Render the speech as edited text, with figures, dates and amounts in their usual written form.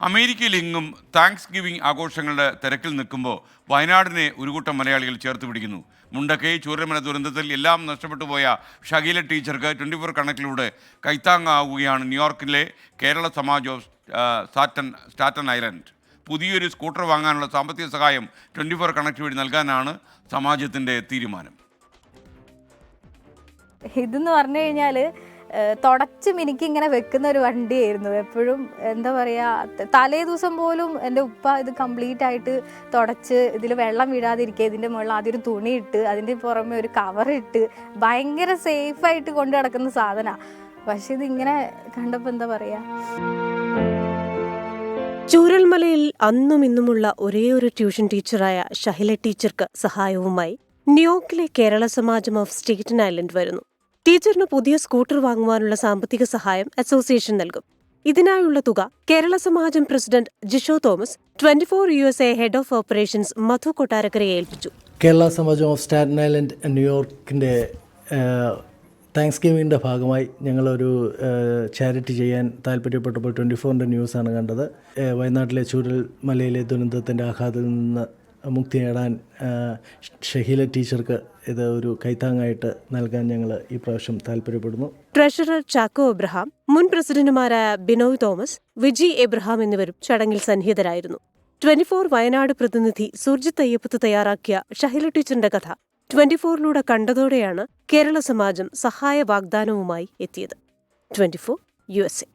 അമേരിക്കയിലെങ്ങും thanks giving ആഘോഷങ്ങളുടെ തിരക്കിൽ നിൽക്കുമ്പോൾ വയനാടിനെ ഒരു കൂട്ടം മലയാളികൾ ചേർത്ത് പിടിക്കുന്നു. മുണ്ടക്കൈ ചൂരൽമല ദുരന്തത്തിൽ എല്ലാം നഷ്ടപ്പെട്ടു പോയ ഷഹീല ടീച്ചർക്ക് 24 കണക്കിലൂടെ കൈത്താങ്ങാവുകയാണ് ന്യൂയോർക്കിലെ Kerala Samaj of Staten island. പുതിയൊരു സ്കൂട്ടർ വാങ്ങാനുള്ള സാമ്പത്തിക സഹായം 24 കണക്ട് വഴി നൽകാനാണ് സമാജത്തിൻ്റെ തീരുമാനം. ഇതെന്ന് പറഞ്ഞു കഴിഞ്ഞാൽ തുടച്ച് മിനിക്കിങ്ങനെ വെക്കുന്ന ഒരു വണ്ടിയായിരുന്നു. എപ്പോഴും എന്താ പറയുക, തലേ ദിവസം പോലും എൻ്റെ ഉപ്പ ഇത് കംപ്ലീറ്റ് ആയിട്ട് തുടച്ച് ഇതിൽ വെള്ളം വീഴാതിരിക്കുക, ഇതിൻ്റെ മുകളിൽ ആദ്യം ഒരു തുണി ഇട്ട് അതിൻ്റെ പുറമെ ഒരു കവറിട്ട് ഭയങ്കര സേഫായിട്ട് കൊണ്ടു നടക്കുന്ന സാധനമാണ്. പക്ഷെ ഇതിങ്ങനെ കണ്ടപ്പോൾ എന്താ പറയുക. ചൂരൽമലയിൽ അന്നും ഇന്നുമുള്ള ഒരേ ഒരു ട്യൂഷൻ ടീച്ചറായ ഷഹീല ടീച്ചർക്ക് സഹായവുമായി ന്യൂയോർക്കിലെ Kerala Samajam of Staten island വരുന്നു. ടീച്ചറിന് പുതിയ സ്കൂട്ടർ വാങ്ങുവാനുള്ള സാമ്പത്തിക സഹായം അസോസിയേഷൻ നൽകും. ഇതിനായുള്ള തുക Kerala Samajam president Jisho Thomas 24 USA head of operations Madhu കൊട്ടാരക്കരയെ ഏൽപ്പിച്ചു. Kerala Samajam of Staten Island ന്യൂയോർക്കിൻ്റെ താങ്ക്സ് ഗിവിങ്ങിൻ്റെ ഭാഗമായി ഞങ്ങളൊരു ചാരിറ്റി ചെയ്യാൻ താല്പര്യപ്പെട്ടപ്പോൾ 24 ന്യൂസാണ് കണ്ടത്. വയനാട്ടിലെ ചൂരൽമലയിലെ ദുരന്തത്തിൻ്റെ ആഘാതത്തിൽ നിന്ന് മുക്തി നേടാൻ ഷഹീല ടീച്ചർക്ക് ഇത് ഒരു കൈത്താങ്ങായിട്ട് നൽകാൻ ഞങ്ങൾ ഈ പ്രാവശ്യം താല്പര്യപ്പെടുന്നു. ട്രഷറർ ചാക്കോ എബ്രഹാം, മുൻ പ്രസിഡന്റുമാരായ ബിനോയ് തോമസ്, വിജി എബ്രഹാം എന്നിവരും ചടങ്ങിൽ സന്നിഹിതരായിരുന്നു. 24 വയനാട് പ്രതിനിധി സുർജിത്ത് അയ്യപ്പത്ത് തയ്യാറാക്കിയ ഷഹീല ടീച്ചറിന്റെ കഥ 24 കണ്ടതോടെയാണ് കേരള സമാജം സഹായ വാഗ്ദാനവുമായി എത്തിയത്. 24 USA.